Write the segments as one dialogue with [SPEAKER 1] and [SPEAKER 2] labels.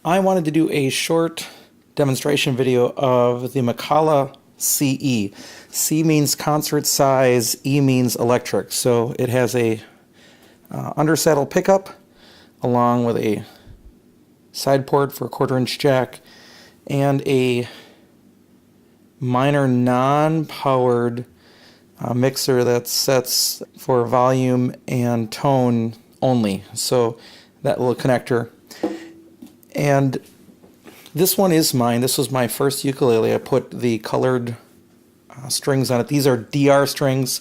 [SPEAKER 1] I wanted to do a short demonstration video of the Makala CE. C means concert size, E means electric. So it has a undersaddle pickup along with a side port for a 1/4-inch jack and a minor non-powered mixer that sets for volume and tone only. So that little connector. And this one is mine. This was my first ukulele. I put the colored strings on it. These are DR strings.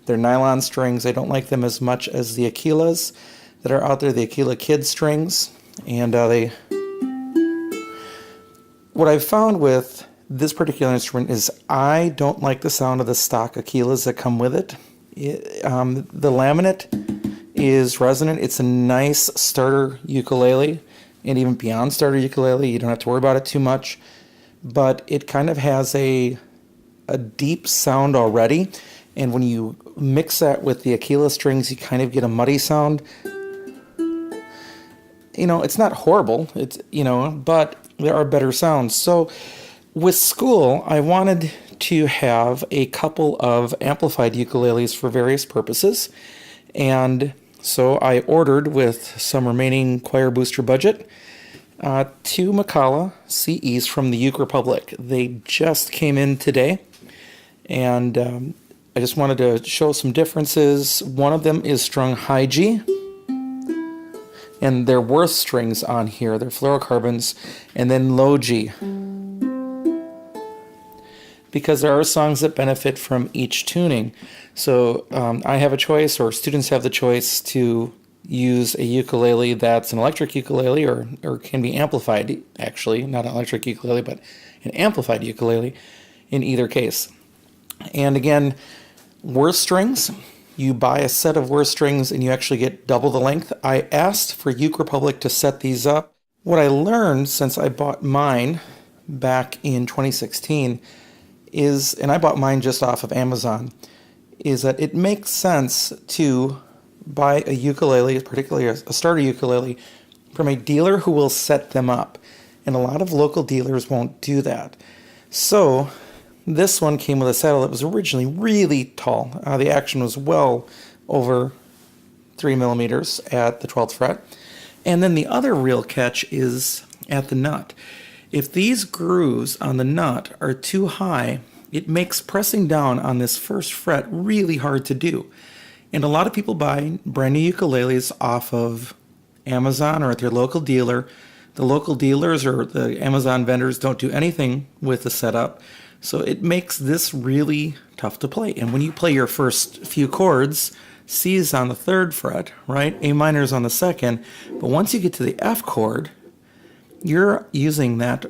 [SPEAKER 1] They're nylon strings. I don't like them as much as the ukuleles that are out there, the Ukele Kid strings. And what I've found with this particular instrument is I don't like the sound of the stock ukuleles that come with it. The laminate is resonant. It's a nice starter ukulele, and even beyond starter ukulele, you don't have to worry about it too much. But it kind of has a deep sound already, and when you mix that with the Ukele strings, you kind of get a muddy sound. You know, it's not horrible, but there are better sounds. So with school, I wanted to have a couple of amplified ukuleles for various purposes, and so I ordered, with some remaining choir booster budget, 2 Makala CEs from the Uke Republic. They just came in today, and I just wanted to show some differences. One of them is strung high G, and they're Worth strings on here. They're fluorocarbons, and then low G, because there are songs that benefit from each tuning. So I have a choice, or students have the choice, to use a ukulele that's an electric ukulele, or can be amplified, actually, not an electric ukulele, but an amplified ukulele in either case. And again, Worth strings, you buy a set of Worth strings and you actually get double the length. I asked for Uke Republic to set these up. What I learned since I bought mine back in 2016 is, and I bought mine just off of Amazon, is that it makes sense to buy a ukulele, particularly a starter ukulele, from a dealer who will set them up. And a lot of local dealers won't do that. So this one came with a saddle that was originally really tall. The action was well over 3 millimeters at the 12th fret. And then the other real catch is at the nut. If these grooves on the nut are too high, it makes pressing down on this first fret really hard to do. And a lot of people buy brand new ukuleles off of Amazon or at their local dealer. The local dealers or the Amazon vendors don't do anything with the setup, so it makes this really tough to play. And when you play your first few chords, C is on the 3rd fret, right? A minor is on the 2nd, but once you get to the F chord, you're using that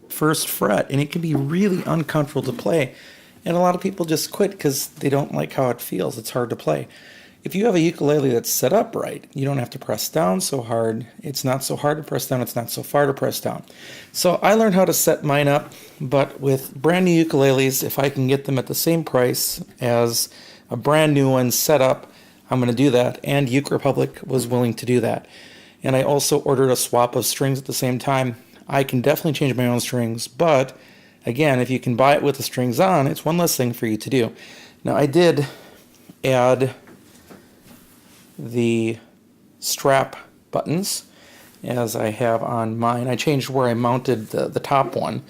[SPEAKER 1] 1st fret, and it can be really uncomfortable to play. And a lot of people just quit because they don't like how it feels. It's hard to play. If you have a ukulele that's set up right, you don't have to press down so hard. It's not so hard to press down. It's not so far to press down. So I learned how to set mine up, but with brand new ukuleles, if I can get them at the same price as a brand new one set up, I'm going to do that. And Uke Republic was willing to do that. And I also ordered a swap of strings at the same time. I can definitely change my own strings, but again, if you can buy it with the strings on, it's one less thing for you to do. Now, I did add the strap buttons, as I have on mine. I changed where I mounted the top one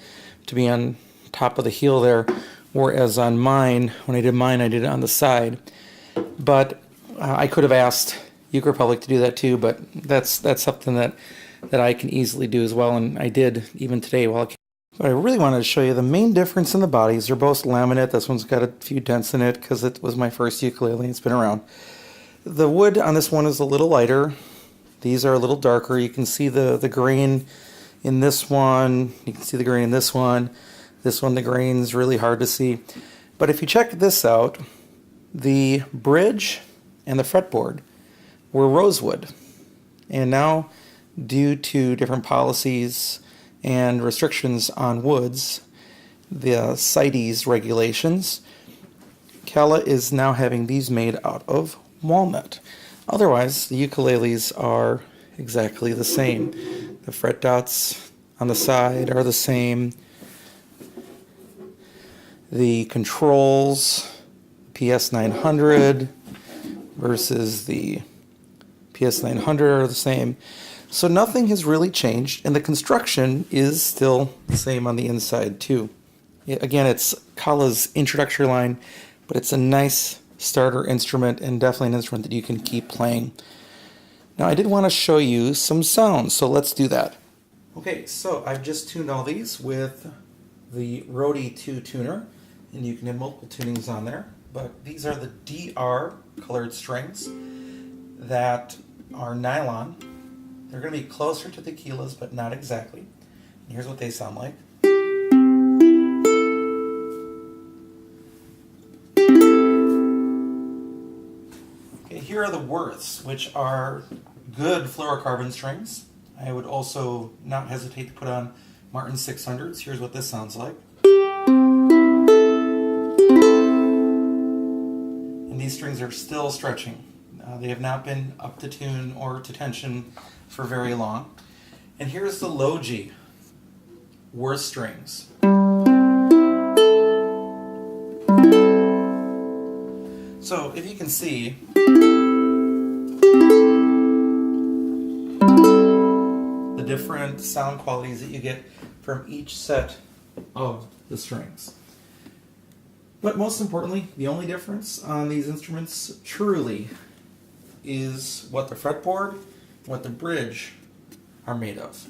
[SPEAKER 1] to be on top of the heel there, whereas on mine, when I did mine, I did it on the side. But I could have asked Uke Republic to do that too, but that's something that I can easily do as well, and I did even today while I came. But I really wanted to show you the main difference in the bodies. They're both laminate. This one's got a few dents in it because it was my first ukulele. It's been around. The wood on this one is a little lighter. These are a little darker. You can see the grain in this one. You can see the grain in this one. This one, the grain's really hard to see. But if you check this out, the bridge and the fretboard were rosewood. And now, due to different policies and restrictions on woods, the CITES regulations, Makala is now having these made out of walnut. Otherwise, the ukuleles are exactly the same. The fret dots on the side are the same. The controls, PS900 versus the PS900 are the same. So nothing has really changed, and the construction is still the same on the inside too. Again, it's Makala's introductory line, but it's a nice starter instrument and definitely an instrument that you can keep playing. Now I did want to show you some sounds, so let's do that. Okay, so I've just tuned all these with the Rode 2 tuner, and you can have multiple tunings on there, but these are the DR colored strings that are nylon. They're going to be closer to the ukuleles, but not exactly. And here's what they sound like. Okay, here are the Worths, which are good fluorocarbon strings. I would also not hesitate to put on Martin 600s. Here's what this sounds like. And these strings are still stretching. They have not been up to tune or to tension for very long. And here's the low G, Worth strings. So if you can see, the different sound qualities that you get from each set of the strings. But most importantly, the only difference on these instruments truly is what the fretboard, what the bridge are made of.